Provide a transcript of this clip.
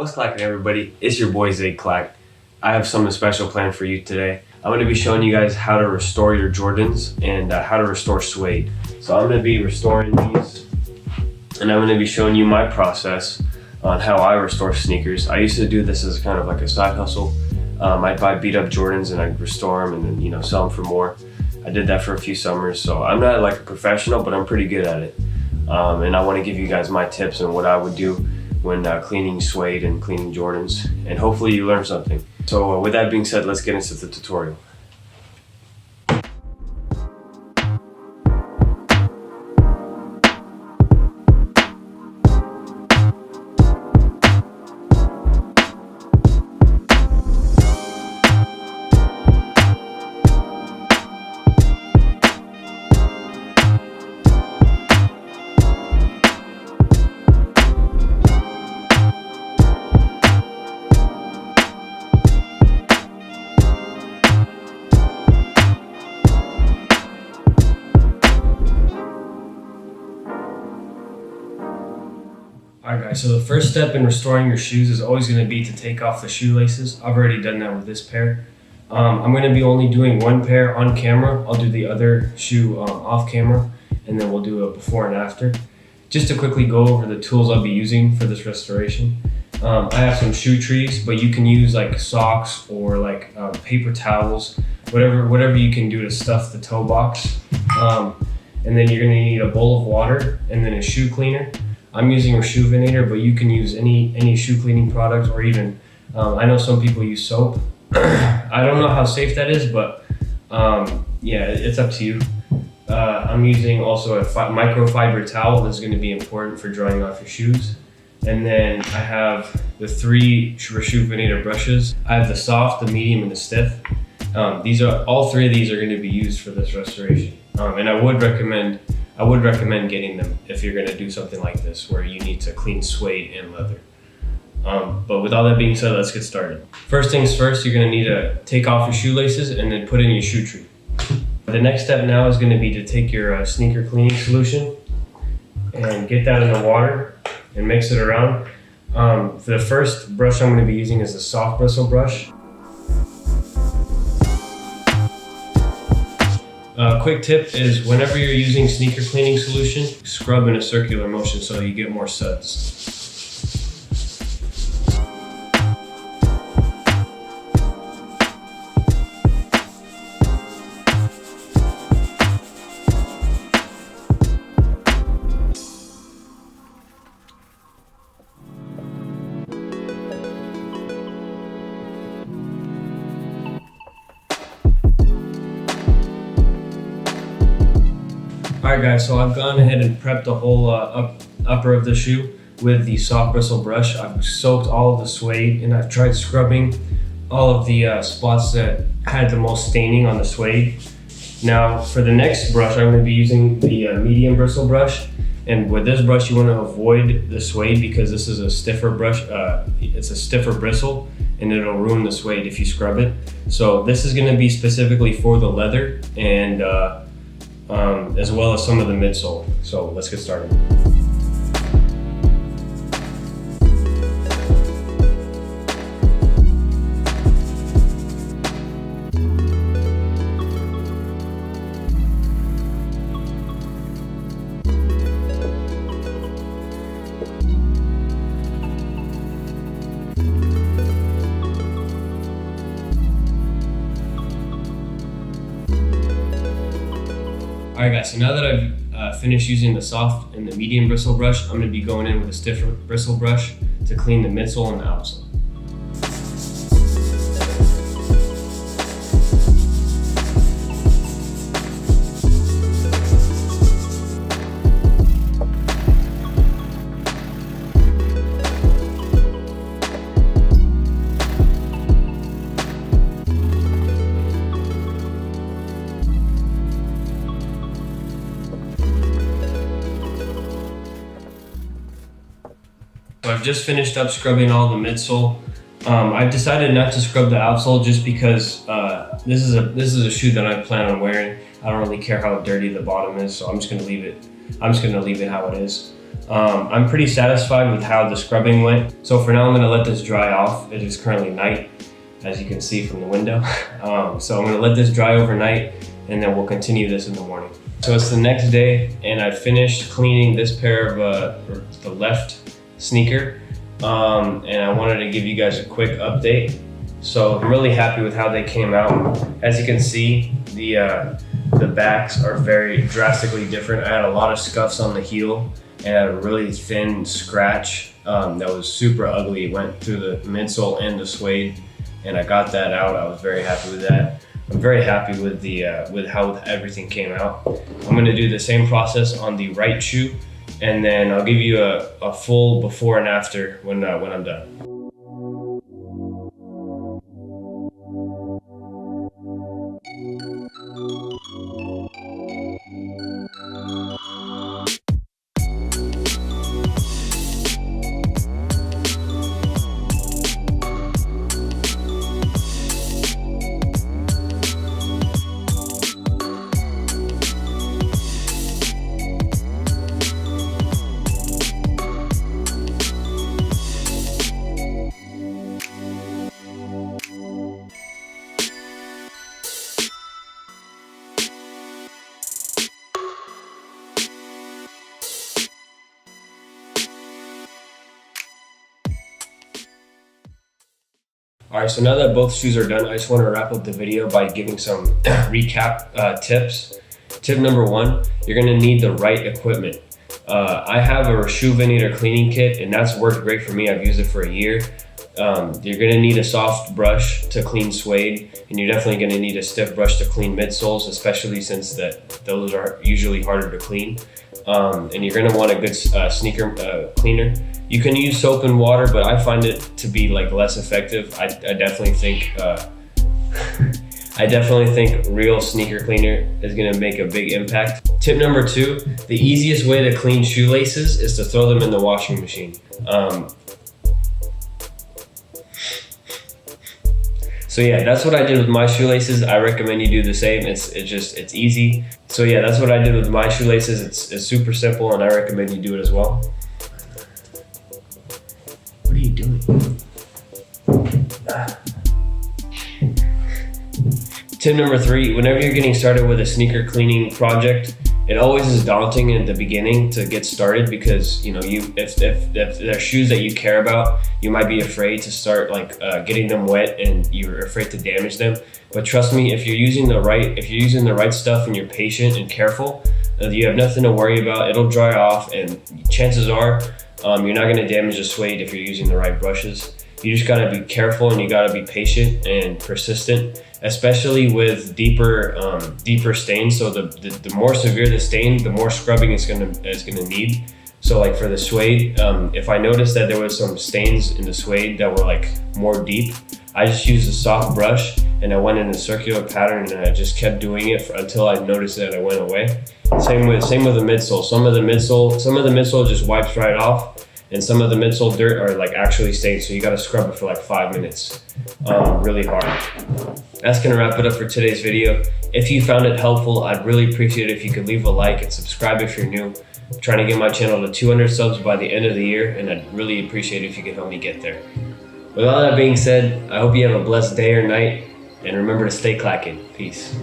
What's clacking, everybody? It's your boy Zay Clack. I have something special planned for you today. I'm going to be showing you guys how to restore your Jordans and how to restore Suede. So I'm going to be restoring these, and I'm going to be showing you my process on how I restore sneakers. I used to do this as kind of like a side hustle. I'd buy beat up Jordans and I'd restore them and then sell them for more. I did that for a few summers, so I'm not like a professional, but I'm pretty good at it. And I want to give you guys my tips on what I would do when cleaning Suede and cleaning Jordans, and hopefully you learn something. So with that being said, let's get into the tutorial. Alright guys, so the first step in restoring your shoes is always going to be to take off the shoelaces. I've already done that with this pair. I'm going to be only doing one pair on camera. I'll do the other shoe off camera, and then we'll do a before and after. Just to quickly go over the tools I'll be using for this restoration. I have some shoe trees, but you can use like socks or like paper towels, whatever you can do to stuff the toe box. And then you're going to need a bowl of water and then a shoe cleaner. I'm using a Rejuvenator, but you can use any shoe cleaning product, or even, I know some people use soap. I don't know how safe that is, but yeah, it's up to you. I'm using also a microfiber towel that's going to be important for drying off your shoes. And then I have the 3 Rejuvenator brushes. I have the soft, the medium, and the stiff. All 3 of these are going to be used for this restoration. And I would recommend getting them if you're going to do something like this where you need to clean suede and leather. But with all that being said, let's get started. First things first, you're going to need to take off your shoelaces and then put in your shoe tree. The next step now is going to be to take your sneaker cleaning solution and get that in the water and mix it around. The first brush I'm going to be using is a soft bristle brush. Quick tip is whenever you're using sneaker cleaning solution, scrub in a circular motion so you get more suds. Alright guys, so I've gone ahead and prepped the whole upper of the shoe with the soft bristle brush. I've soaked all of the suede and I've tried scrubbing all of the spots that had the most staining on the suede. Now for the next brush, I'm going to be using the medium bristle brush. And with this brush, you want to avoid the suede because this is a stiffer brush. It's a stiffer bristle and it'll ruin the suede if you scrub it. So this is going to be specifically for the leather and as well as some of the midsole. So let's get started. Alright guys, so now that I've finished using the soft and the medium bristle brush, I'm going to be going in with a stiffer bristle brush to clean the midsole and the outsole. So I've just finished up scrubbing all the midsole. I've decided not to scrub the outsole just because this is a shoe that I plan on wearing. I don't really care how dirty the bottom is, so I'm just gonna leave it how it is. I'm pretty satisfied with how the scrubbing went. So for now, I'm gonna let this dry off. It is currently night, as you can see from the window. So I'm gonna let this dry overnight, and then we'll continue this in the morning. So it's the next day, and I finished cleaning this pair of the left sneaker, and I wanted to give you guys a quick update. So I'm really happy with how they came out. As you can see, the backs are very drastically different. I had a lot of scuffs on the heel, and I had a really thin scratch that was super ugly. It went through the midsole and the suede, and I got that out. I was very happy with that. I'm very happy with with how everything came out. I'm gonna do the same process on the right shoe, and then I'll give you a full before and after when I'm done. All right, so now that both shoes are done, I just want to wrap up the video by giving some recap tips. Tip number one, you're gonna need the right equipment. I have a Suede cleaning kit, and that's worked great for me. I've used it for a year. You're gonna need a soft brush to clean suede, and you're definitely gonna need a stiff brush to clean midsoles, especially since those are usually harder to clean. And you're gonna want a good sneaker cleaner. You can use soap and water, but I find it to be like less effective. I definitely think real sneaker cleaner is gonna make a big impact. Tip number two, the easiest way to clean shoelaces is to throw them in the washing machine. So yeah, that's what I did with my shoelaces. I recommend you do the same. It's easy. So yeah, that's what I did with my shoelaces. It's super simple, and I recommend you do it as well. What are you doing? Tip number three, whenever you're getting started with a sneaker cleaning project, it always is daunting in the beginning to get started because if there are shoes that you care about, you might be afraid to start getting them wet, and you're afraid to damage them. But trust me, if you're using the right stuff and you're patient and careful, you have nothing to worry about. It'll dry off, and chances are you're not going to damage the suede if you're using the right brushes. You just got to be careful, and you got to be patient and persistent, especially with deeper stains. So the more severe the stain, the more scrubbing it's gonna need. So like for the suede, if I noticed that there was some stains in the suede that were like more deep, I just used a soft brush, and I went in a circular pattern, and I just kept doing it until I noticed that it went away. Same with the midsole. Some of the midsole just wipes right off, and some of the midsole dirt are like actually stained, so you gotta scrub it for like 5 minutes, really hard. That's gonna wrap it up for today's video. If you found it helpful, I'd really appreciate it if you could leave a like and subscribe if you're new. I'm trying to get my channel to 200 subs by the end of the year, and I'd really appreciate it if you could help me get there. With all that being said, I hope you have a blessed day or night, and remember to stay clacking. Peace.